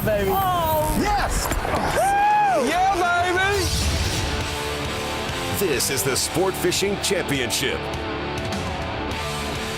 baby. Oh. Yes! Woo! Yeah, baby! This is the Sport Fishing Championship.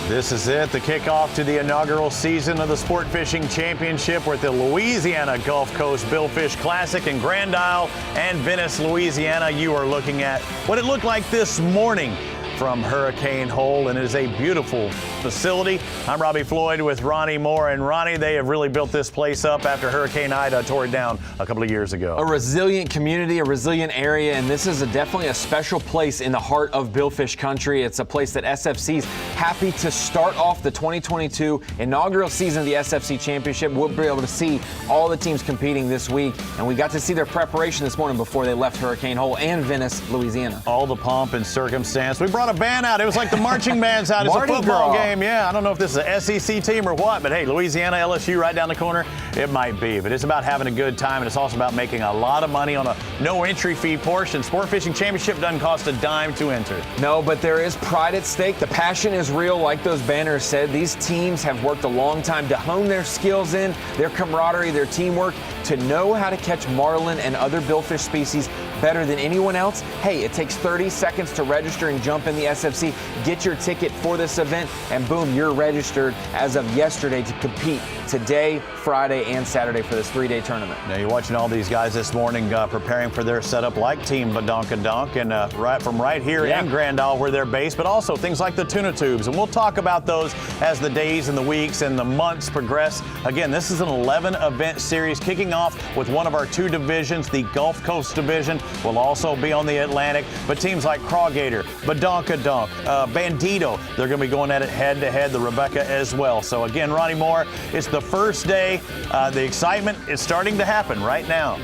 This is it, the kickoff to the inaugural season of the Sport Fishing Championship. We're at the Louisiana Gulf Coast Billfish Classic in Grand Isle and Venice, Louisiana. You are looking at what it looked like this morning from Hurricane Hole, and it is a beautiful facility. I'm Robbie Floyd with Ronnie Moore, and Ronnie, they have really built this place up after Hurricane Ida tore it down a couple of years ago. A resilient community, a resilient area, and this is definitely a special place in the heart of Billfish country. It's a place that SFC's happy to start off the 2022 inaugural season of the SFC Championship. We'll be able to see all the teams competing this week, and we got to see their preparation this morning before they left Hurricane Hole and Venice, Louisiana. All the pomp and circumstance. We brought a band out. It was like the marching band's out. It's a football Girl. game. Yeah, I don't know if this is an SEC team or what, but hey, Louisiana, LSU right down the corner, it might be. But it's about having a good time, and it's also about making a lot of money on a no entry fee portion. Sport Fishing Championship doesn't cost a dime to enter. No, but there is pride at stake. The passion is real, like those banners said. These teams have worked a long time to hone their skills in, their camaraderie, their teamwork, to know how to catch marlin and other billfish species better than anyone else. Hey, it takes 30 seconds to register and jump in the SFC. Get your ticket for this event, and boom, you're registered as of yesterday to compete today, Friday, and Saturday for this 3-day tournament. Now you're watching all these guys this morning preparing for their setup like Team Badonkadonk, and right here in Grand Isle where they're based, but also things like the tuna tubes. And we'll talk about those as the days and the weeks and the months progress. Again, this is an 11-event series kicking off with one of our two divisions. The Gulf Coast Division will also be on the Atlantic, but teams like Crawgator, Badonkadonk, Bandito, they're going to be going at it head-to-head, the Rebecca as well. So again, Ronnie Moore, it's the first day. The excitement is starting to happen right now.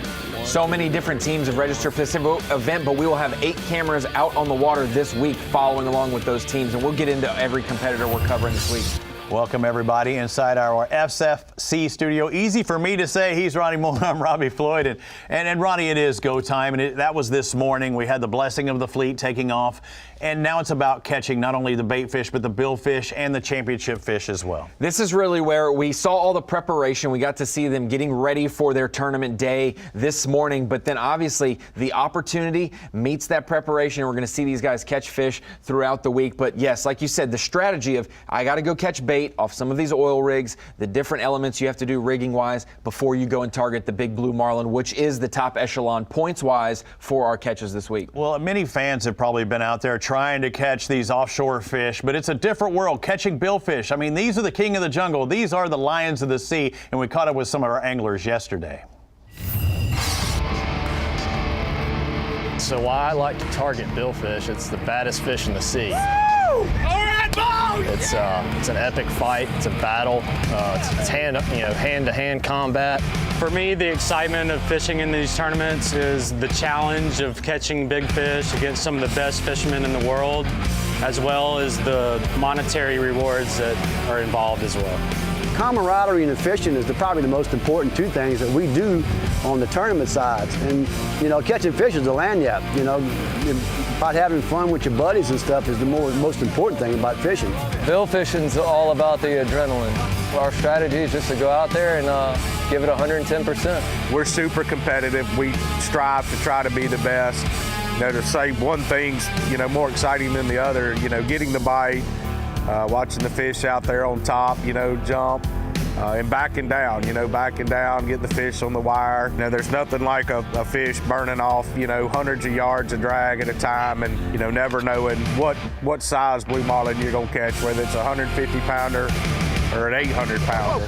So many different teams have registered for this event, but we will have 8 cameras out on the water this week following along with those teams, and we'll get into every competitor we're covering this week. Welcome, everybody, inside our SFC studio. Easy for me to say. He's Ronnie Moore. I'm Robbie Floyd. And Ronnie, it is go time. And that was this morning. We had the blessing of the fleet taking off. And now it's about catching not only the bait fish, but the billfish and the championship fish as well. This is really where we saw all the preparation. We got to see them getting ready for their tournament day this morning. But then obviously the opportunity meets that preparation. We're going to see these guys catch fish throughout the week. But yes, like you said, the strategy of I got to go catch bait off some of these oil rigs, the different elements you have to do rigging wise before you go and target the big blue marlin, which is the top echelon points wise for our catches this week. Well, many fans have probably been out there trying to catch these offshore fish, but it's a different world catching billfish. I mean, these are the king of the jungle. These are the lions of the sea, and we caught up with some of our anglers yesterday. So why I like to target billfish, it's the baddest fish in the sea. Woo! All right, Bo! It's an epic fight. It's a battle. It's hand-to-hand combat. For me, the excitement of fishing in these tournaments is the challenge of catching big fish against some of the best fishermen in the world, as well as the monetary rewards that are involved as well. Camaraderie in the fishing is probably the most important two things that we do on the tournament sides. And, catching fish is a lanyard. About having fun with your buddies and stuff is the most important thing about fishing. Bill fishing's all about the adrenaline. Our strategy is just to go out there and give it 110%. We're super competitive. We strive to try to be the best. To say one thing's, more exciting than the other, getting the bite, watching the fish out there on top, jump, and backing down, getting the fish on the wire. There's nothing like a fish burning off, hundreds of yards of drag at a time, and, never knowing what size blue marlin you're going to catch, whether it's a 150-pounder or an 800-pounder.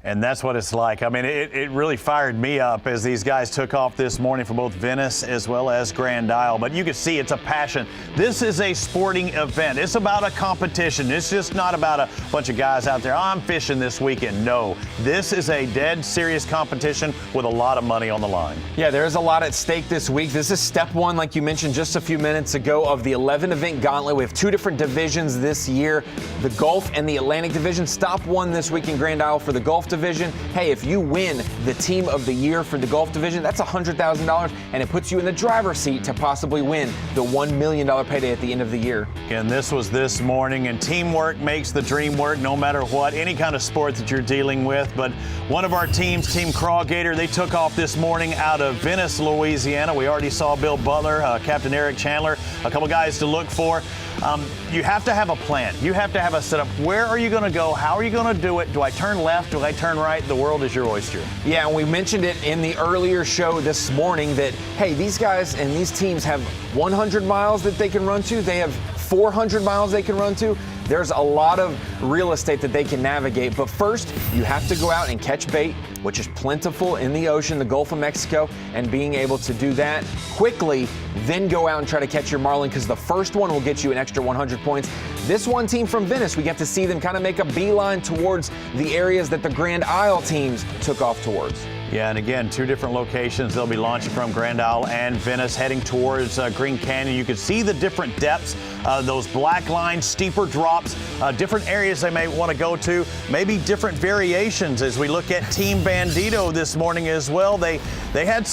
And that's what it's like. I mean, it really fired me up as these guys took off this morning for both Venice as well as Grand Isle. But you can see it's a passion. This is a sporting event. It's about a competition. It's just not about a bunch of guys out there, I'm fishing this weekend. No, this is a dead serious competition with a lot of money on the line. Yeah, there is a lot at stake this week. This is step one, like you mentioned just a few minutes ago, of the 11-event gauntlet. We have 2 different divisions this year, the Gulf and the Atlantic division. Stop one this week in Grand Isle for the Gulf division. Hey, if you win the team of the year for the golf division, that's $100,000, and it puts you in the driver's seat to possibly win the $1 million payday at the end of the year. And this was this morning, and teamwork makes the dream work no matter what, any kind of sport that you're dealing with. But one of our teams, Team Crawgator, they took off this morning out of Venice, Louisiana. We already saw Bill Butler, Captain Eric Chandler, a couple guys to look for. You have to have a plan. You have to have a setup. Where are you going to go? How are you going to do it? Do I turn left? Do I turn right? The world is your oyster. Yeah, and we mentioned it in the earlier show this morning that, hey, these guys and these teams have 100 miles that they can run to. They have 400 miles they can run to. There's a lot of real estate that they can navigate. But first, you have to go out and catch bait, which is plentiful in the ocean, the Gulf of Mexico, and being able to do that quickly, then go out and try to catch your marlin, because the first one will get you an extra 100 points. This one team from Venice, we get to see them kind of make a beeline towards the areas that the Grand Isle teams took off towards. Yeah, and again, 2 different locations they'll be launching from, Grand Isle and Venice, heading towards Green Canyon. You can see the different depths, those black lines, steeper drops, different areas they may want to go to, maybe different variations as we look at Team Bandito this morning as well. They had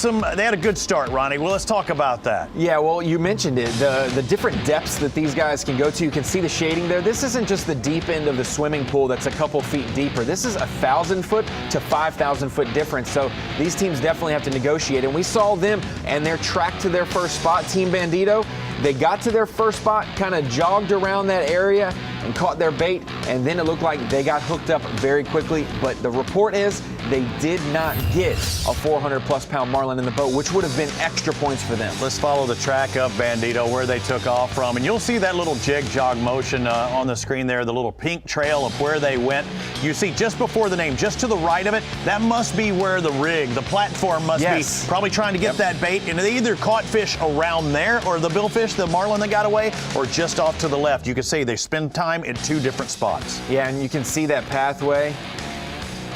a good start, Ronnie. Well, let's talk about that. Yeah, well, you mentioned it, the different depths that these guys can go to. You can see the shading there. This isn't just the deep end of the swimming pool that's a couple feet deeper. This is 1,000 foot to 5,000 foot difference. So these teams definitely have to negotiate. And we saw them and their track to their first spot, Team Bandito. They got to their first spot, kind of jogged around that area and caught their bait, and then it looked like they got hooked up very quickly. But the report is they did not get a 400-plus pound marlin in the boat, which would have been extra points for them. Let's follow the track of Bandito, where they took off from. And you'll see that little jig-jog motion on the screen there, the little pink trail of where they went. You see just before the name, just to the right of it, that must be where the rig, the platform must be probably trying to get that bait. And they either caught fish around there, or the billfish, the marlin that got away, or just off to the left. You can see they spend time in 2 different spots. Yeah, and you can see that pathway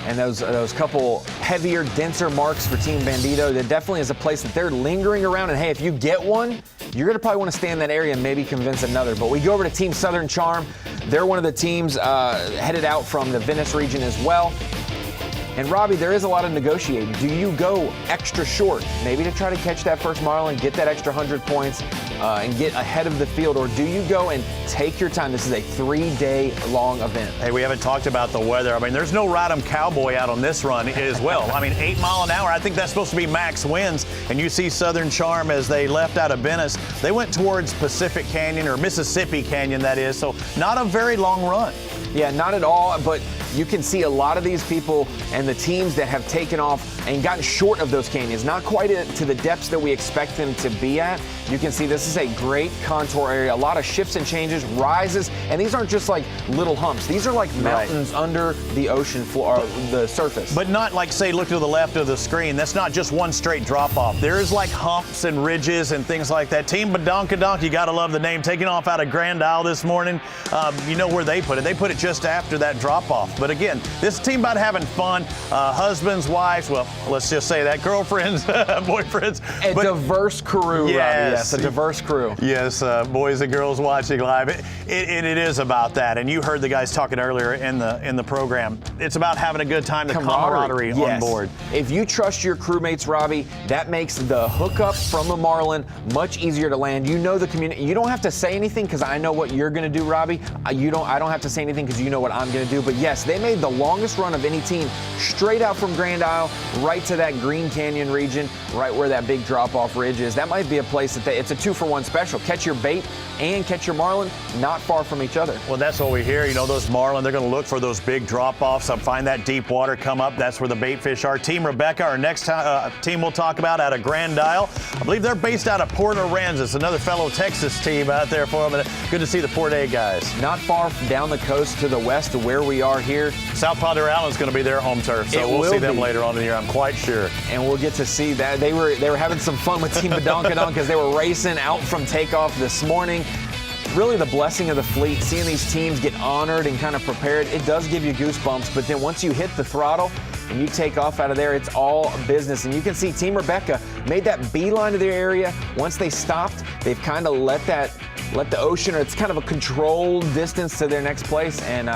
and those couple heavier, denser marks for Team Bandito. That definitely is a place that they're lingering around. And hey, if you get one, you're going to probably want to stay in that area and maybe convince another. But we go over to Team Southern Charm. They're one of the teams headed out from the Venice region as well. And Robbie, there is a lot of negotiating. Do you go extra short, maybe to try to catch that first marlin, get that extra 100 points, and get ahead of the field, or do you go and take your time? This is a 3-day long event. Hey, we haven't talked about the weather. I mean, there's no Rodham Cowboy out on this run as well. I mean, 8 mile an hour, I think that's supposed to be max winds. And you see Southern Charm, as they left out of Venice, they went towards Pacific Canyon, or Mississippi Canyon, that is. So not a very long run. Yeah, not at all, but you can see a lot of these people and the teams that have taken off and gotten short of those canyons, not quite to the depths that we expect them to be at. You can see this is a great contour area, a lot of shifts and changes, rises, and these aren't just like little humps. These are like mountains under the ocean floor, the surface. But not like, say, look to the left of the screen. That's not just one straight drop off. There's like humps and ridges and things like that. Team Badonkadonk, you got to love the name, taking off out of Grand Isle this morning. You know where they put it. They put it just after that drop off. But again, this team about having fun, husbands, wives, well, let's just say that, girlfriends, boyfriends. A diverse crew, yes, Robbie. Yes, a diverse crew. Yes, boys and girls watching live. It is about that. And you heard the guys talking earlier in the program. It's about having a good time, the camaraderie on board. If you trust your crewmates, Robbie, that makes the hookup from the marlin much easier to land. You know the community. You don't have to say anything because I know what you're going to do, Robbie. I don't have to say anything because you know what I'm going to do. But yes, they made the longest run of any team straight out from Grand Isle right to that Green Canyon region, right where that big drop-off ridge is. That might be a place that it's a 2-for-1 special. Catch your bait and catch your marlin not far from each other. Well, that's what we hear. You know, those marlin, they're going to look for those big drop-offs. Find that deep water, come up. That's where the bait fish are. Team Rebecca, our next team we'll talk about, out of Grand Isle. I believe they're based out of Port Aransas, another fellow Texas team out there for them. Good to see the Port A guys. Not far down the coast to the west of where we are here. South Padre Island is going to be their home turf, so we'll see them later on in the year, I'm quite sure. And we'll get to see that. They were having some fun with Team Badonkadonk because they were racing out from takeoff this morning. Really the blessing of the fleet, seeing these teams get honored and kind of prepared, it does give you goosebumps. But then once you hit the throttle and you take off out of there, it's all business. And you can see Team Rebecca made that beeline to their area. Once they stopped, they've kind of let the ocean, or it's kind of a controlled distance to their next place. And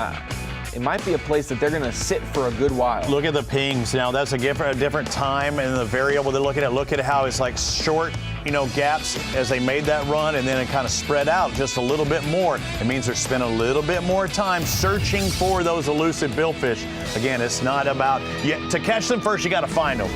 it might be a place that they're going to sit for a good while. Look at the pings. Now, that's a different time and the variable they're looking at. Look at how it's like short, gaps as they made that run, and then it kind of spread out just a little bit more. It means they're spending a little bit more time searching for those elusive billfish. Again, it's not about, to catch them first, you got to find them.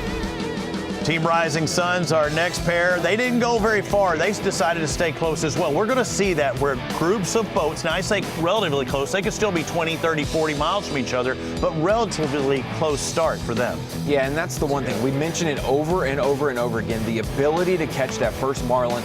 Team Rising Suns, our next pair, they didn't go very far. They decided to stay close as well. We're going to see that where groups of boats, now I say relatively close, they could still be 20, 30, 40 miles from each other, but relatively close start for them. Yeah, and that's the one thing. We mention it over and over and over again, the ability to catch that first marlin.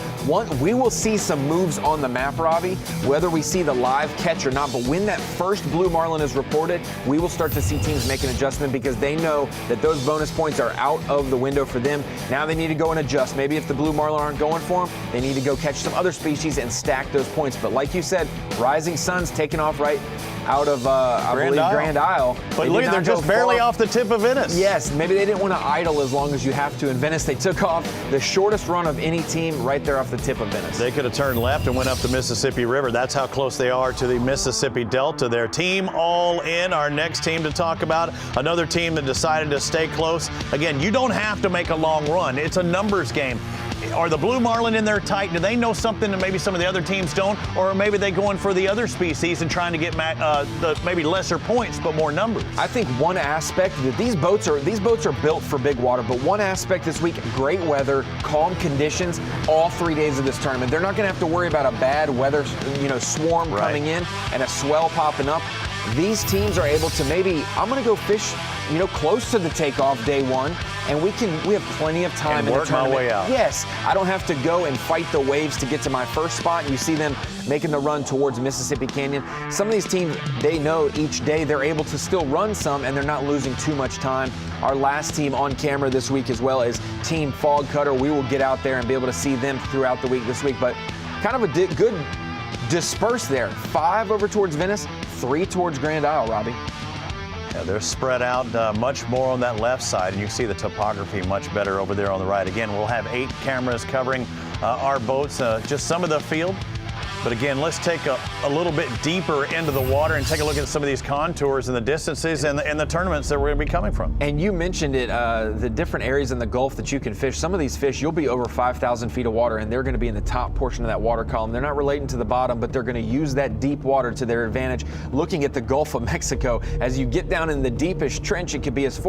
We will see some moves on the map, Robbie, whether we see the live catch or not, but when that first blue marlin is reported, we will start to see teams make an adjustment because they know that those bonus points are out of the window for them. Now they need to go and adjust. Maybe if the blue marlin aren't going for them, they need to go catch some other species and stack those points. But like you said, Rising Suns taking off right out of, Grand Isle. But look, they're just barely off the tip of Venice. Yes, maybe they didn't want to idle as long as you have to in Venice. They took off the shortest run of any team right there off the tip of Venice. They could have turned left and went up the Mississippi River. That's how close they are to the Mississippi Delta. Their team all in. Our next team to talk about, another team that decided to stay close. Again, you don't have to make a long run. It's a numbers game. Are the blue marlin in there tight? Do they know something that maybe some of the other teams don't? Or maybe they going for the other species and trying to get the maybe lesser points but more numbers? I think one aspect that these boats are built for big water, but one aspect this week, great weather, calm conditions, all 3 days of this tournament. They're not going to have to worry about a bad weather, swarm coming in and a swell popping up. These teams are able to I'm going to go fish, close to the takeoff day one, and we have plenty of time and work my way out. Yes, I don't have to go and fight the waves to get to my first spot. You see them making the run towards Mississippi Canyon. Some of these teams, they know each day they're able to still run some, and they're not losing too much time. Our last team on camera this week as well is Team Fog Cutter. We will get out there and be able to see them throughout the week this week, but kind of a good disperse there. 5 over towards Venice, 3 towards Grand Isle, Robbie. Yeah, they're spread out much more on that left side, and you can see the topography much better over there on the right. Again, we'll have 8 cameras covering our boats, just some of the field. But again, let's take a little bit deeper into the water and take a look at some of these contours and the distances and the tournaments that we're going to be coming from. And you mentioned it, the different areas in the Gulf that you can fish. Some of these fish, you'll be over 5,000 feet of water, and they're going to be in the top portion of that water column. They're not relating to the bottom, but they're going to use that deep water to their advantage. Looking at the Gulf of Mexico, as you get down in the deepest trench, it could be as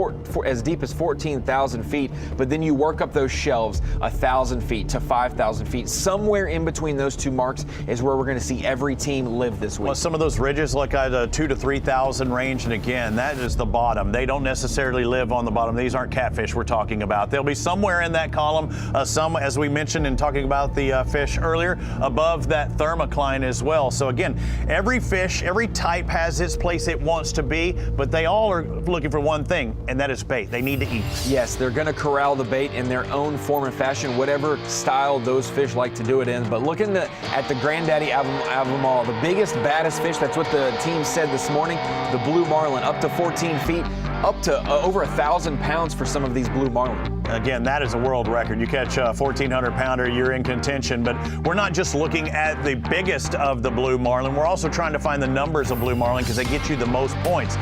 deep as 14,000 feet, but then you work up those shelves 1,000 feet to 5,000 feet. Somewhere in between those two marks is where we're going to see every team live this week. Well, some of those ridges look at a 2,000 to 3,000 range, and again, that is the bottom. They don't necessarily live on the bottom. These aren't catfish we're talking about. They'll be somewhere in that column, some, as we mentioned in talking about the fish earlier, above that thermocline as well. So again, every fish, every type has its place it wants to be, but they all are looking for one thing, and that is bait. They need to eat. Yes, they're going to corral the bait in their own form and fashion, whatever style those fish like to do it in. But looking at the granddaddy of them all, the biggest, baddest fish, that's what the team said this morning, the blue marlin, up to 14 feet, up to over 1,000 pounds for some of these blue marlin. Again, that is a world record. You catch a 1,400 pounder, you're in contention, but we're not just looking at the biggest of the blue marlin. We're also trying to find the numbers of blue marlin because they get you the most points.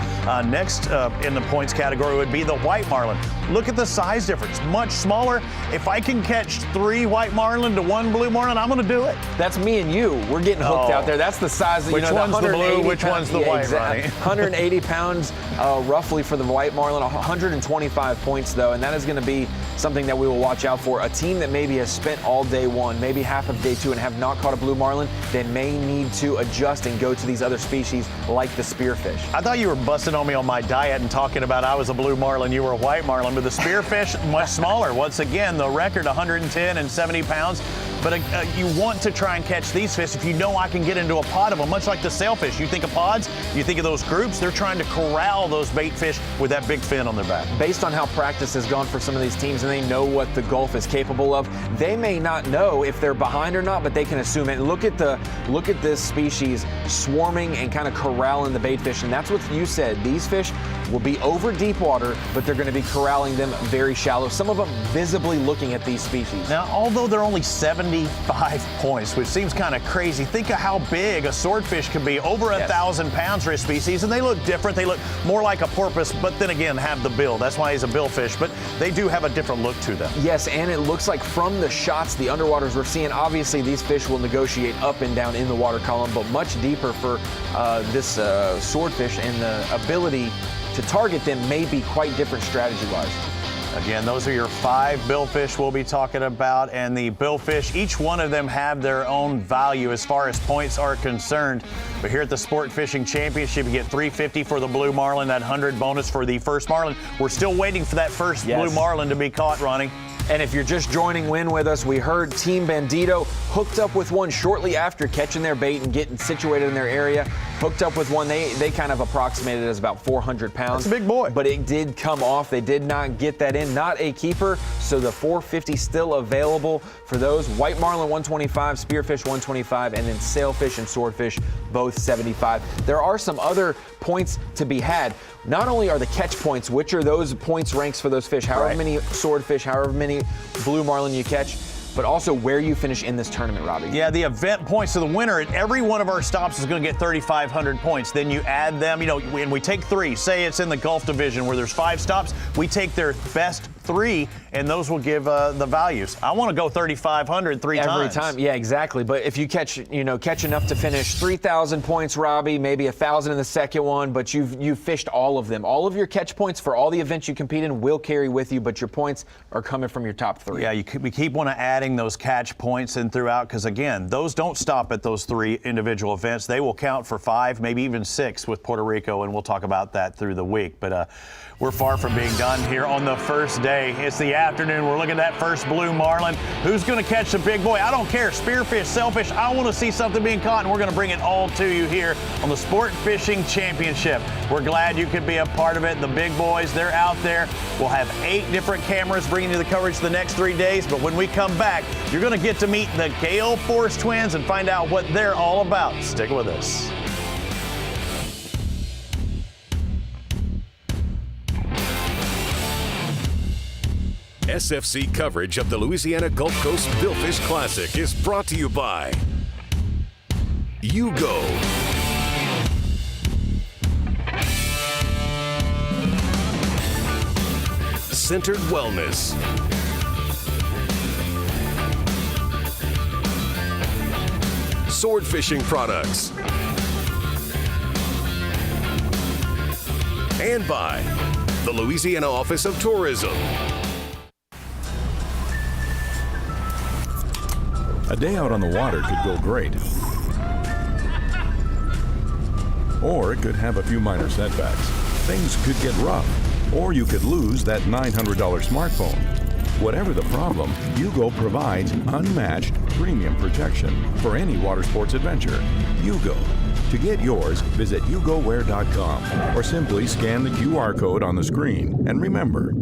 Next in the points category would be the white marlin. Look at the size difference, much smaller. If I can catch 3 white marlin to 1 blue marlin, I'm going to do it. That's me and you. We're getting hooked out there. That's the size of, which one's the blue, which one's the white, exactly. 180 pounds roughly for the white marlin, 125 points though, and that is going to be something that we will watch out for. A team that maybe has spent all day one, maybe half of day two, and have not caught a blue marlin, they may need to adjust and go to these other species like the spearfish. I thought you were busting on me on my diet and talking about I was a blue marlin, you were a white marlin, but the spearfish much smaller. Once again, the record 110 and 70 pounds. But you want to try and catch these fish if you know I can get into a pod of them, much like the sailfish. You think of pods, you think of those groups, they're trying to corral those bait fish with that big fin on their back. Based on how practice has gone for some of these teams and they know what the Gulf is capable of, they may not know if they're behind or not, but they can assume it. Look at this species swarming and kind of corralling the bait fish, and that's what you said. These fish, will be over deep water, but they're going to be corralling them very shallow, some of them visibly looking at these species. Now, although they're only 75 points, which seems kind of crazy, think of how big a swordfish can be, over 1,000 pounds for a species, and they look different. They look more like a porpoise, but then again, have the bill. That's why he's a billfish, but they do have a different look to them. Yes, and it looks like from the shots, the underwaters we're seeing, obviously these fish will negotiate up and down in the water column, but much deeper for this swordfish, and the ability to target them may be quite different strategy-wise. Again, those are your 5 billfish we'll be talking about, and the billfish, each one of them have their own value as far as points are concerned. But here at the Sport Fishing Championship, you get $350 for the blue marlin, that 100 bonus for the first marlin. We're still waiting for that first blue marlin to be caught, Ronnie. And if you're just joining in with us, we heard Team Bandito hooked up with one shortly after catching their bait and getting situated in their area. Hooked up with one, they kind of approximated as about 400 pounds. That's a big boy. But it did come off. They did not get that in. Not a keeper, so the $450 still available for those. White marlin 125, spearfish 125, and then sailfish and swordfish both 75. There are some other points to be had. Not only are the catch points, which are those points ranks for those fish, however many swordfish, however many blue marlin you catch, but also where you finish in this tournament, Robbie. Yeah, the event points. So the winner at every one of our stops is going to get 3,500 points. Then you add them, when we take 3, say it's in the Gulf Division where there's 5 stops, we take their best 3, and those will give the values. I want to go 3,500 3 times. Every time, yeah, exactly. But if you catch enough to finish 3,000 points, Robbie, maybe 1,000 in the second one, but you've fished all of them. All of your catch points for all the events you compete in will carry with you, but your points are coming from your top 3. Yeah, we keep wanting to adding those catch points in throughout, because again, those don't stop at those 3 individual events. They will count for 5, maybe even 6 with Puerto Rico, and we'll talk about that through the week. But we're far from being done here on the first day. It's the afternoon. We're looking at that first blue marlin. Who's going to catch the big boy? I don't care. Spearfish, sailfish. I want to see something being caught, and we're going to bring it all to you here on the Sport Fishing Championship. We're glad you could be a part of it. The big boys, they're out there. We'll have 8 different cameras bringing you the coverage the next 3 days, but when we come back, you're going to get to meet the Gale Force twins and find out what they're all about. Stick with us. SFC coverage of the Louisiana Gulf Coast Billfish Classic is brought to you by Yugo, Centered Wellness, Sword Fishing Products, and by the Louisiana Office of Tourism. A day out on the water could go great. Or it could have a few minor setbacks. Things could get rough. Or you could lose that $900 smartphone. Whatever the problem, Yugo provides unmatched premium protection for any water sports adventure. Yugo. To get yours, visit YugoWear.com or simply scan the QR code on the screen. And remember,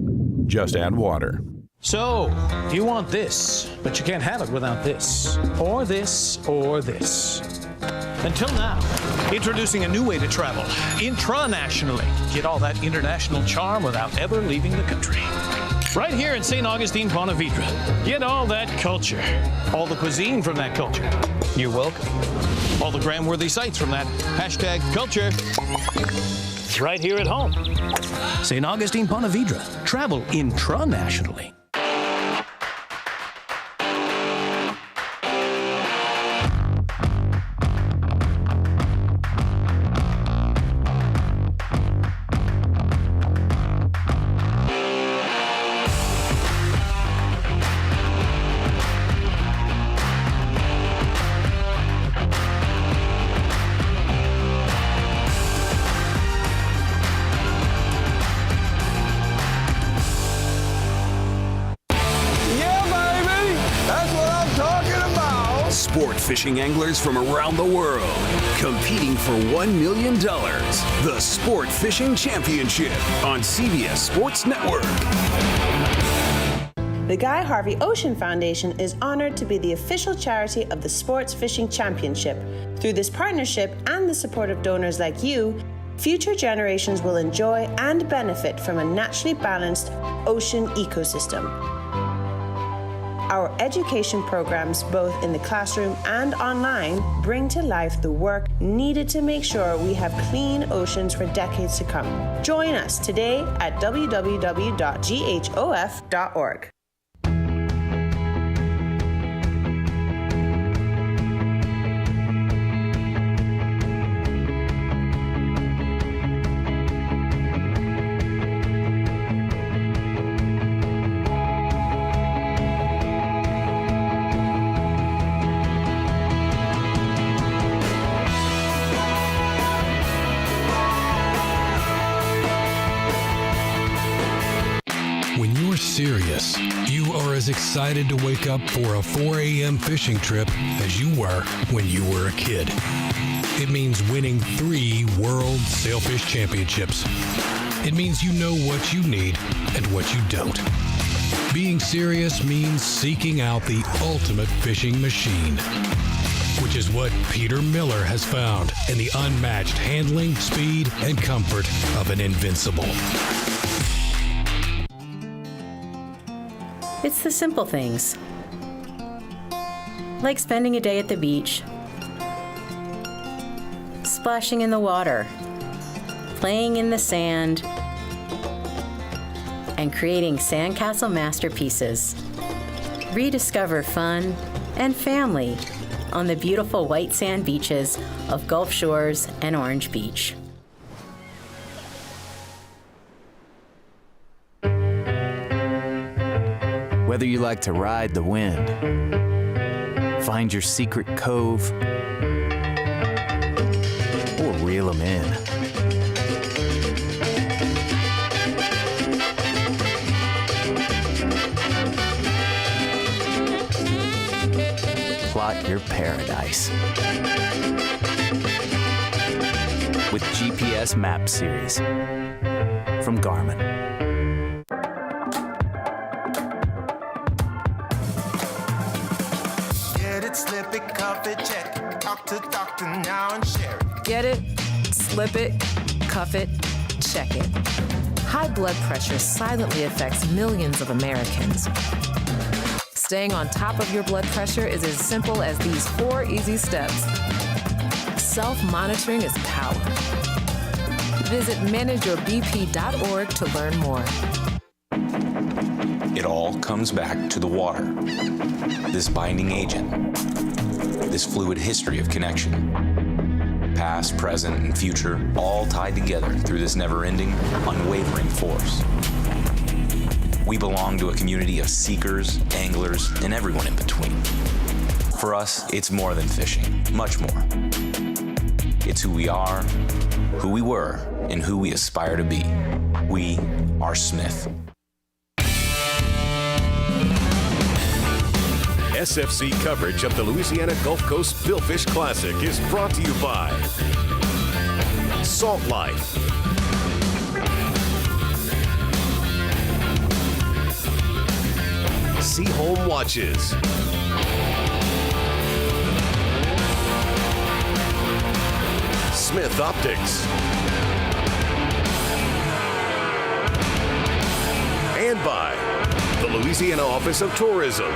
just add water. So, you want this, but you can't have it without this, or this, or this. Until now, introducing a new way to travel, intranationally. Get all that international charm without ever leaving the country. Right here in St. Augustine, Ponte Vedra. Get all that culture, all the cuisine from that culture. You're welcome. All the gram-worthy sites from that hashtag culture. It's right here at home. St. Augustine, Ponte Vedra. Travel intranationally. Sport fishing anglers from around the world competing for $1 million. The Sport Fishing Championship on CBS Sports Network. The Guy Harvey Ocean Foundation is honored to be the official charity of the Sports Fishing Championship. Through this partnership and the support of donors like you, future generations will enjoy and benefit from a naturally balanced ocean ecosystem. Our education programs, both in the classroom and online, bring to life the work needed to make sure we have clean oceans for decades to come. Join us today at www.ghof.org. Serious. You are as excited to wake up for a 4 a.m. fishing trip as you were when you were a kid. It means winning 3 World Sailfish Championships. It means you know what you need and what you don't. Being serious means seeking out the ultimate fishing machine, which is what Peter Miller has found in the unmatched handling, speed, and comfort of an Invincible. It's the simple things, like spending a day at the beach, splashing in the water, playing in the sand, and creating sandcastle masterpieces. Rediscover fun and family on the beautiful white sand beaches of Gulf Shores and Orange Beach. Whether you like to ride the wind, find your secret cove, or reel them in. Plot your paradise with GPS Map Series from Garmin. Slip it, cuff it, check it. Talk to doctor now and share it. Get it, slip it, cuff it, check it. High blood pressure silently affects millions of Americans. Staying on top of your blood pressure is as simple as these 4 easy steps. Self-monitoring is power. Visit manageyourbp.org to learn more. It all comes back to the water. This binding agent, this fluid history of connection, past, present, and future, all tied together through this never-ending, unwavering force. We belong to a community of seekers, anglers, and everyone in between. For us, it's more than fishing, much more. It's who we are, who we were, and who we aspire to be. We are Smith. SFC coverage of the Louisiana Gulf Coast Billfish Classic is brought to you by Salt Life, Sea Home Watches, Smith Optics, and by the Louisiana Office of Tourism.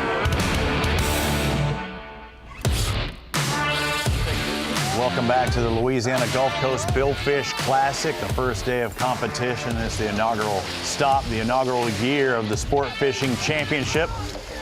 Welcome back to the Louisiana Gulf Coast Billfish Classic, the first day of competition. It's the inaugural stop, the inaugural year of the Sport Fishing Championship.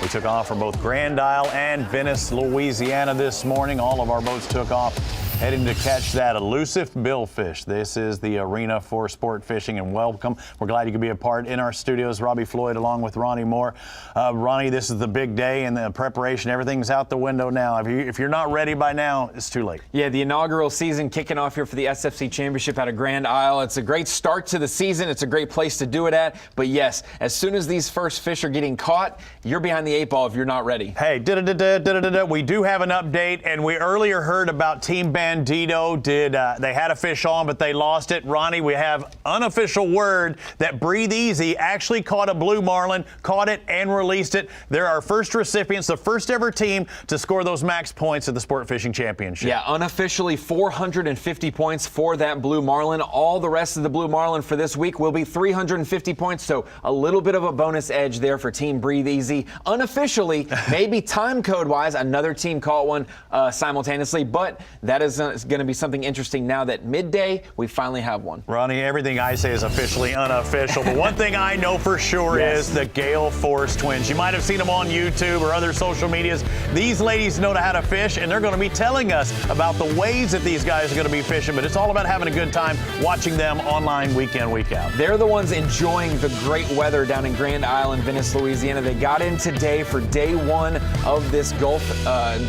We took off from both Grand Isle and Venice, Louisiana this morning. All of our boats took off heading to catch that elusive billfish. This is the arena for sport fishing, and welcome. We're glad you could be a part in our studios. Robbie Floyd along with Ronnie Moore. Ronnie, this is the big day, and the preparation, everything's out the window now. If you're not ready by now, it's too late. Yeah, the inaugural season kicking off here for the SFC Championship out of Grand Isle. It's a great start to the season. It's a great place to do it at. But yes, as soon as these first fish are getting caught, you're behind the 8 ball if you're not ready. Hey, we do have an update, and we earlier heard about Team Ben Bandito they had a fish on, but they lost it. Ronnie, we have unofficial word that Breathe Easy actually caught a blue marlin, caught it and released it. They're our first recipients, the first ever team to score those max points at the Sport Fishing Championship. Yeah, unofficially 450 points for that blue marlin. All the rest of the blue marlin for this week will be 350 points, so a little bit of a bonus edge there for Team Breathe Easy. Unofficially, maybe time code-wise, another team caught one simultaneously, but that is going to be something interesting now that midday we finally have one. Ronnie, everything I say is officially unofficial, but one thing I know for sure is the Gale Force twins. You might have seen them on YouTube or other social medias. These ladies know how to fish, and they're going to be telling us about the ways that these guys are going to be fishing, but it's all about having a good time watching them online week in, week out. They're the ones enjoying the great weather down in Grand Isle, Venice, Louisiana. They got in today for day one of this Gulf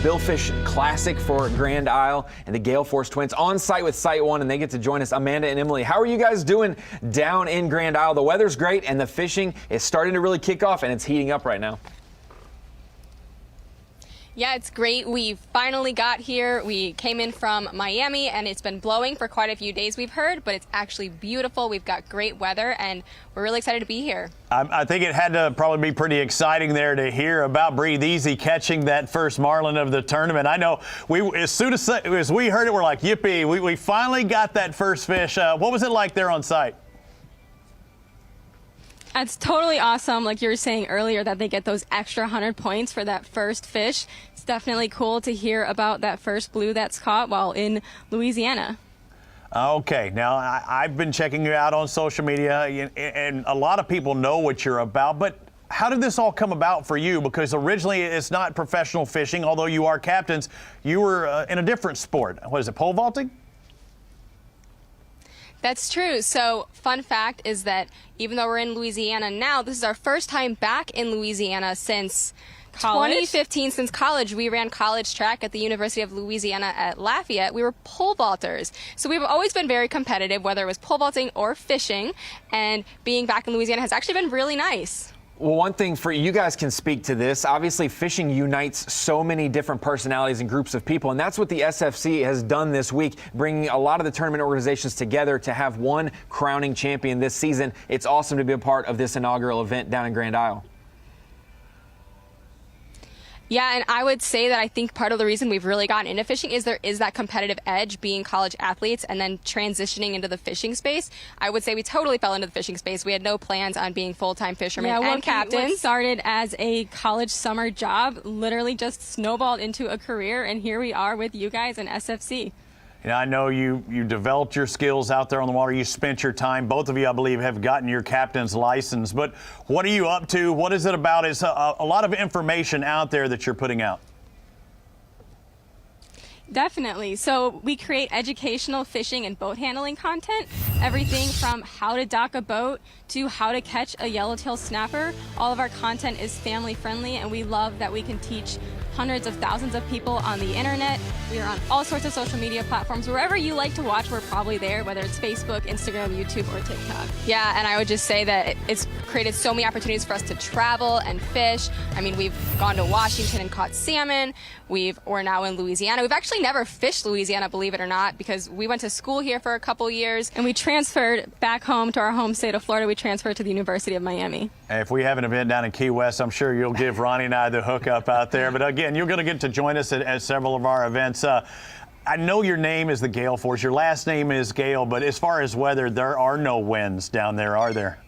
Billfish Classic for Grand Isle, and the Gale Force twins on site with Site 1, and they get to join us. Amanda and Emily, how are you guys doing down in Grand Isle? The weather's great, and the fishing is starting to really kick off, and it's heating up right now. Yeah, it's great. We finally got here. We came in from Miami, and it's been blowing for quite a few days, we've heard, but it's actually beautiful. We've got great weather, and we're really excited to be here. I think it had to probably be pretty exciting there to hear about Breathe Easy catching that first marlin of the tournament. I know as soon as we heard it, we're like, yippee, we finally got that first fish. What was it like there on site? It's totally awesome, like you were saying earlier, that they get those extra 100 points for that first fish. It's definitely cool to hear about that first blue that's caught while in Louisiana. Okay, now I've been checking you out on social media, and a lot of people know what you're about, but how did this all come about for you? Because originally it's not professional fishing, although you are captains. You were in a different sport. What is it, pole vaulting? That's true. So, fun fact is that even though we're in Louisiana now, this is our first time back in Louisiana since college? 2015. Since college, we ran college track at the University of Louisiana at Lafayette. We were pole vaulters. So we've always been very competitive, whether it was pole vaulting or fishing, and being back in Louisiana has actually been really nice. Well, one thing for you guys can speak to this. Obviously, fishing unites so many different personalities and groups of people, and that's what the SFC has done this week, bringing a lot of the tournament organizations together to have one crowning champion this season. It's awesome to be a part of this inaugural event down in Grand Isle. Yeah, and I would say that I think part of the reason we've really gotten into fishing is there is that competitive edge, being college athletes and then transitioning into the fishing space. I would say we totally fell into the fishing space. We had no plans on being full-time fishermen and captains. What started as a college summer job literally just snowballed into a career, and here we are with you guys in SFC. I know you developed your skills out there on the water. You spent your time. Both of you, I believe, have gotten your captain's license. But what are you up to? What is it about? It's a lot of information out there that you're putting out. Definitely. So we create educational fishing and boat handling content, everything from how to dock a boat to how to catch a yellowtail snapper. All of our content is family friendly, and we love that we can teach hundreds of thousands of people on the internet. We are on all sorts of social media platforms. Wherever you like to watch, we're probably there, whether it's Facebook, Instagram, YouTube, or TikTok. Yeah, and I would just say that it's created so many opportunities for us to travel and fish. I mean, we've gone to Washington and caught salmon. We're now in Louisiana. We've actually never fished Louisiana, believe it or not, because we went to school here for a couple years. And we transferred back home to our home state of Florida. We transferred to the University of Miami. If we have an event down in Key West, I'm sure you'll give Ronnie and I the hookup out there. But again, you're going to get to join us at several of our events. I know your name is the Gale Force. Your last name is Gale, but as far as weather, there are no winds down there, are there?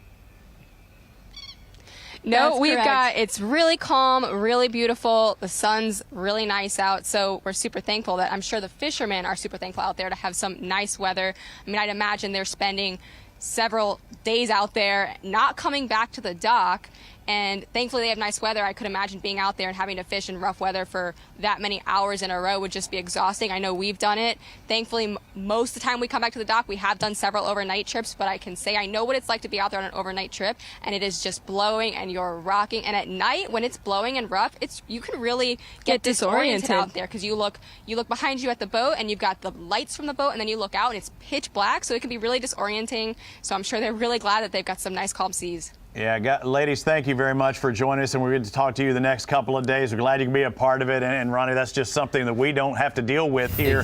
No, it's really calm, really beautiful. The sun's really nice out, so we're super thankful that I'm sure the fishermen are super thankful out there to have some nice weather. I mean, I'd imagine they're spending several days out there, not coming back to the dock. And thankfully they have nice weather. I could imagine being out there and having to fish in rough weather for that many hours in a row would just be exhausting. I know we've done it. Thankfully, most of the time we come back to the dock, we have done several overnight trips, but I can say I know what it's like to be out there on an overnight trip, and it is just blowing and you're rocking. And at night, when it's blowing and rough, you can really get disoriented out there, because you look behind you at the boat and you've got the lights from the boat, and then you look out and it's pitch black, so it can be really disorienting. So I'm sure they're really glad that they've got some nice calm seas. Yeah, ladies, thank you very much for joining us, and we're going to talk to you the next couple of days. We're glad you can be a part of it, and Ronnie, that's just something that we don't have to deal with here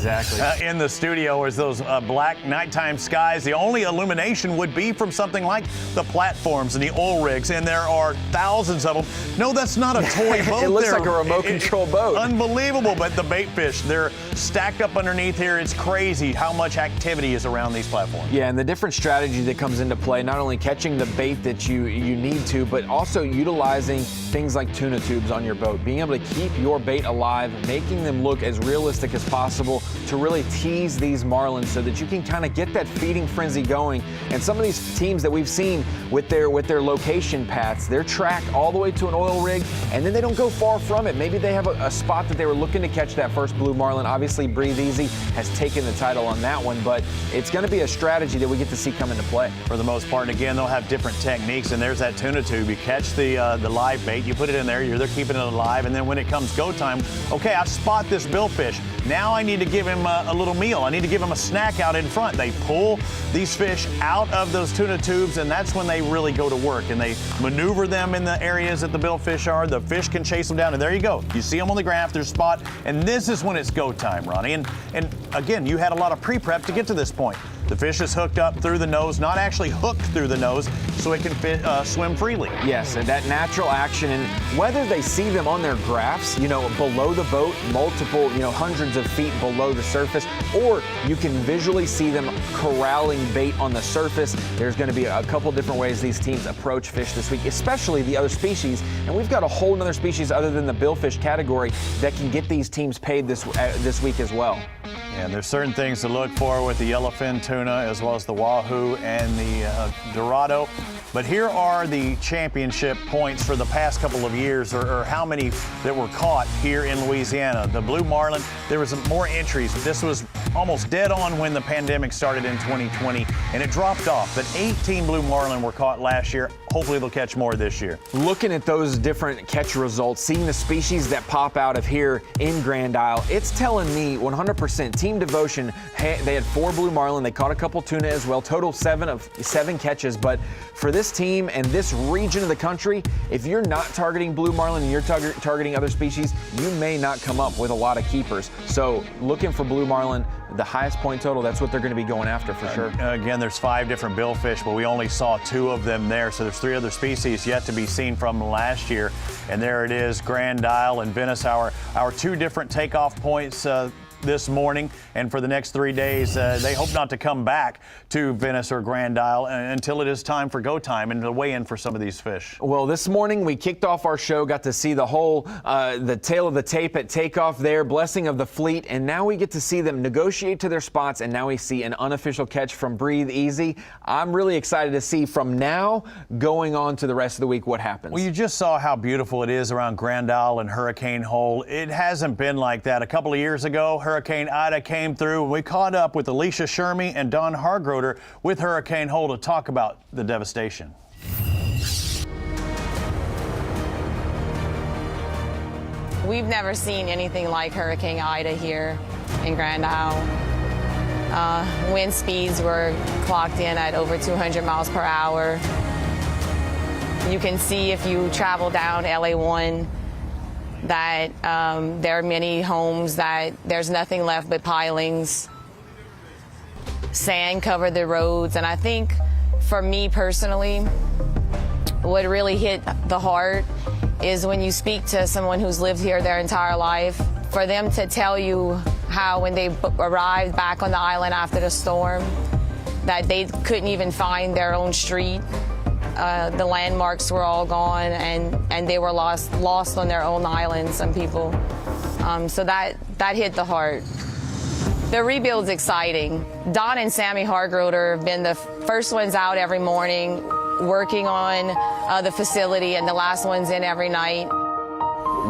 in the studio, is those black nighttime skies. The only illumination would be from something like the platforms and the oil rigs, and there are thousands of them. No, that's not a toy boat. It looks like a remote control boat. Unbelievable, but the bait fish, they're stacked up underneath here. It's crazy how much activity is around these platforms. Yeah, and the different strategy that comes into play, not only catching the bait that you need to, but also utilizing things like tuna tubes on your boat, being able to keep your bait alive, making them look as realistic as possible to really tease these marlins so that you can kind of get that feeding frenzy going. And some of these teams that we've seen with their location paths, they're tracked all the way to an oil rig, and then they don't go far from it. Maybe they have a spot that they were looking to catch that first blue marlin. Obviously, Breathe Easy has taken the title on that one, but it's going to be a strategy that we get to see come into play. For the most part, and again, they'll have different techniques, and there's that tuna tube. You catch the live bait, you put it in there, they're keeping it alive, and then when it comes go time, okay, I spot this billfish. Now I need to give him a little meal. I need to give him a snack out in front. They pull these fish out of those tuna tubes, and that's when they really go to work, and they maneuver them in the areas that the billfish are. The fish can chase them down, and there you go. You see them on the graph, their spot, and this is when it's go time, Ronnie. And again, you had a lot of pre-prep to get to this point. The fish is hooked up through the nose, not actually hooked through the nose, so it can swim freely. Yes, and that natural action, and whether they see them on their graphs, below the boat, multiple, hundreds of feet below the surface, or you can visually see them corralling bait on the surface. There's going to be a couple different ways these teams approach fish this week, especially the other species. And we've got a whole other species other than the billfish category that can get these teams paid this week as well. And there's certain things to look for with the yellowfin tuna as well as the wahoo and the dorado. But here are the championship points for the past couple of years, or how many that were caught here in Louisiana. The blue marlin, there was more entries. This was almost dead on when the pandemic started in 2020, and it dropped off. But 18 blue marlin were caught last year. Hopefully they'll catch more this year. Looking at those different catch results, seeing the species that pop out of here in Grand Isle, it's telling me 100% Team Devotion, they had 4 blue marlin. They caught a couple tuna as well, total 7 catches. But for this team and this region of the country, if you're not targeting blue marlin and you're targeting other species, you may not come up with a lot of keepers. So looking for blue marlin, the highest point total, that's what they're going to be going after for sure. Again, there's 5 different billfish, but we only saw 2 of them there. So there's 3 other species yet to be seen from last year. And there it is, Grand Isle and Venice, our 2 different takeoff points this morning, and for the next 3 days, they hope not to come back to Venice or Grand Isle until it is time for go time and to weigh in for some of these fish. Well, this morning we kicked off our show, got to see the whole, the tail of the tape at takeoff there, blessing of the fleet, and now we get to see them negotiate to their spots, and now we see an unofficial catch from Breathe Easy. I'm really excited to see from now going on to the rest of the week what happens. Well, you just saw how beautiful it is around Grand Isle and Hurricane Hole. It hasn't been like that. A couple of years ago, Hurricane Ida came through, and we caught up with Alicia Shermy and Don Hargroder with Hurricane Hole to talk about the devastation. We've never seen anything like Hurricane Ida here in Grand Isle. Wind speeds were clocked in at over 200 miles per hour. You can see if you travel down LA1 that there are many homes that there's nothing left but pilings. Sand covered the roads, and I think for me personally, what really hit the heart is when you speak to someone who's lived here their entire life, for them to tell you how when they arrived back on the island after the storm, that they couldn't even find their own street. The landmarks were all gone, and they were lost on their own island, some people. So that hit the heart. The rebuild's exciting. Don and Sammy Hargroder have been the first ones out every morning working on the facility, and the last ones in every night.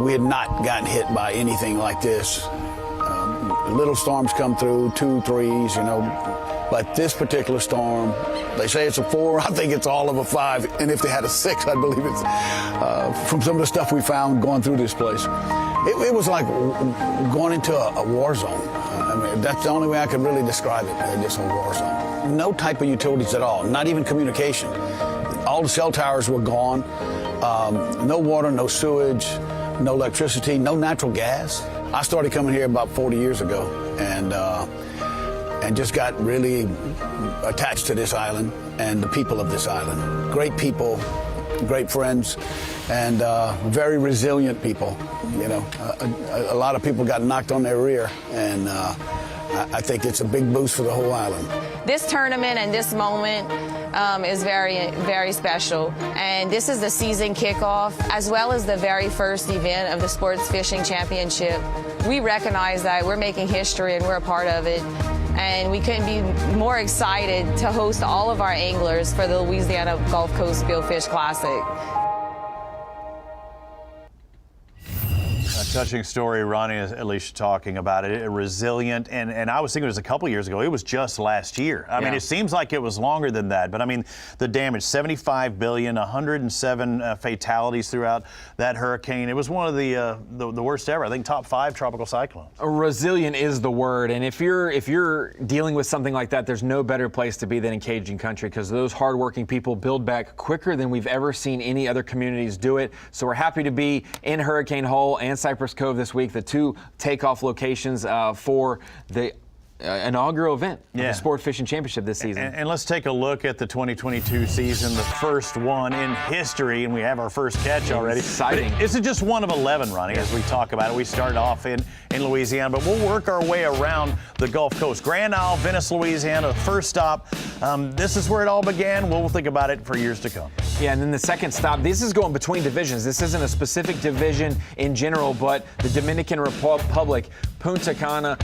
We had not gotten hit by anything like this. Little storms come through, 2, 3s, but this particular storm, they say it's a 4. I think it's all of a 5. And if they had a 6, I believe it's from some of the stuff we found going through this place. It was like going into a war zone. I mean, that's the only way I could really describe it, this whole war zone. No type of utilities at all, not even communication. all the cell towers were gone. No water, no sewage, no electricity, no natural gas. I started coming here about 40 years ago and just got really attached to this island and the people of this island. Great people, great friends, and very resilient people. You know, a lot of people got knocked on their rear, and I think it's a big boost for the whole island. This tournament and this moment is very, very special. And this is the season kickoff, as well as the very first event of the Sports Fishing Championship. We recognize that we're making history and we're a part of it. And we couldn't be more excited to host all of our anglers for the Louisiana Gulf Coast Billfish Classic. A touching story, Ronnie, Alicia talking about it. Resilient, and I was thinking it was a couple years ago. It was just last year. I mean, it seems like it was longer than that. But I mean, the damage, $75 billion, 107 fatalities throughout that hurricane. It was one of the worst ever. I think top 5 tropical cyclones. Resilient is the word, and if you're dealing with something like that, there's no better place to be than in Cajun country, because those hardworking people build back quicker than we've ever seen any other communities do it. So we're happy to be in Hurricane Hole and Cypress Cove this week, the 2 takeoff locations for the inaugural event of the Sport Fishing Championship this season. And let's take a look at the 2022 season, the first one in history, and we have our first catch already. Exciting. But this is just one of 11, Ronnie, as we talk about it. We started off in Louisiana, but we'll work our way around the Gulf Coast. Grand Isle, Venice, Louisiana, the first stop. This is where it all began. We'll think about it for years to come. Yeah, and then the second stop, this is going between divisions. This isn't a specific division in general, but the Dominican Republic, Punta Cana,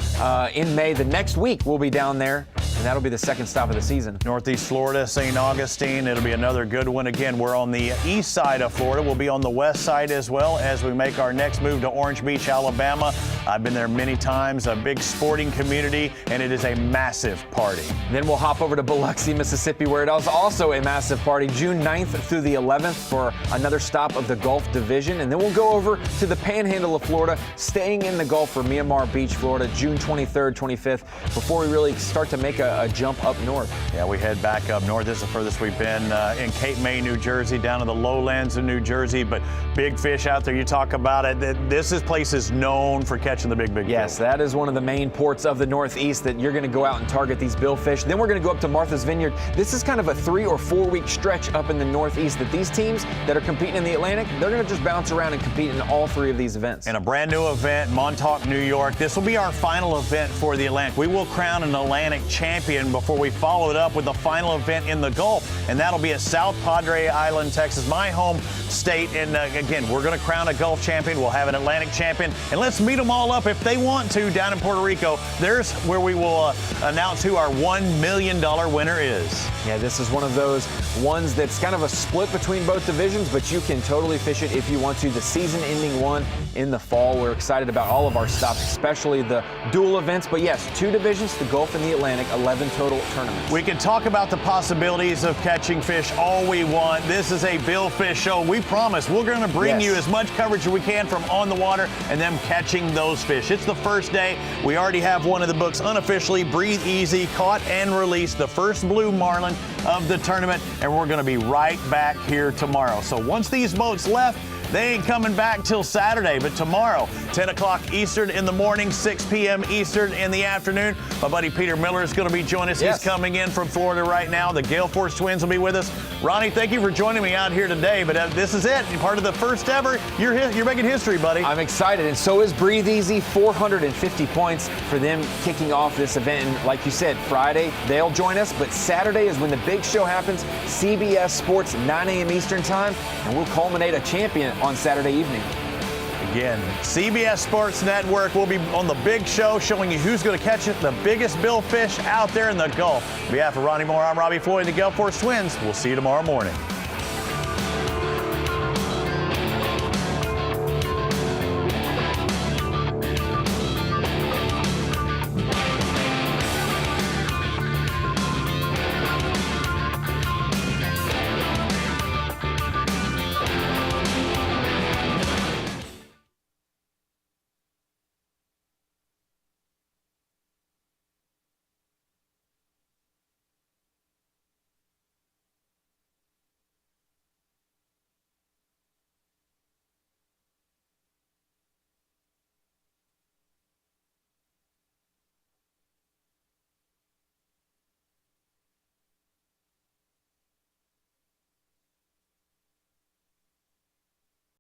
in May. The next week we'll be down there, and that'll be the second stop of the season. Northeast Florida, St. Augustine. It'll be another good one. Again, we're on the east side of Florida. We'll be on the west side as well as we make our next move to Orange Beach, Alabama. I've been there many times, a big sporting community, and it is a massive party. Then we'll hop over to Biloxi, Mississippi, where it is also a massive party, June 9th through the 11th for another stop of the Gulf Division. And then we'll go over to the Panhandle of Florida, staying in the Gulf for Miramar Beach, Florida, June 23rd, 25th, before we really start to make a jump up north. Yeah, we head back up north. This is the furthest we've been in Cape May, New Jersey, down to the lowlands of New Jersey. But big fish out there, you talk about it. This place is known for catching the big Yes, bill. that is one of the main ports of the Northeast that you're going to go out and target these billfish. Then we're going to go up to Martha's Vineyard. This is kind of a 3 or 4 week stretch up in the Northeast that these teams that are competing in the Atlantic, they're going to just bounce around and compete in all 3 of these events. And a brand new event, Montauk, New York. This will be our final event for the Atlantic. We will crown an Atlantic champion before we follow it up with the final event in the Gulf. And that'll be at South Padre Island, Texas, my home state. And again, we're going to crown a Gulf champion. We'll have an Atlantic champion. And let's meet them all up if they want to down in Puerto Rico. There's where we will announce who our $1 million winner is. Yeah, this is one of those ones that's kind of a split between both divisions, but you can totally fish it if you want to. The season-ending one in the fall. We're excited about all of our stops, especially the dual events. But yes, 2 divisions, the Gulf and the Atlantic, 11 total tournaments. We can talk about the possibilities of catching fish all we want. This is a billfish show. We promise we're going to bring you as much coverage as we can from on the water and them catching those fish. It's the first day. We already have one of the books unofficially, Breathe Easy, caught and released, the first blue marlin of the tournament, and we're going to be right back here tomorrow. So once these boats left, they ain't coming back till Saturday, but tomorrow, 10 o'clock Eastern in the morning, 6 p.m. Eastern in the afternoon. My buddy Peter Miller is going to be joining us. He's coming in from Florida right now. The Gale Force twins will be with us. Ronnie, thank you for joining me out here today, but this is it. You're part of the first ever. You're making history, buddy. I'm excited, and so is Breathe Easy. 450 points for them kicking off this event. And like you said, Friday, they'll join us, but Saturday is when the big show happens. CBS Sports, 9 a.m. Eastern time, and we'll culminate a champion on Saturday evening. Again, CBS Sports Network will be on the big show showing you who's going to catch it, the biggest billfish out there in the Gulf. On behalf of Ronnie Moore, I'm Robbie Floyd, the Gale Force Twins. We'll see you tomorrow morning.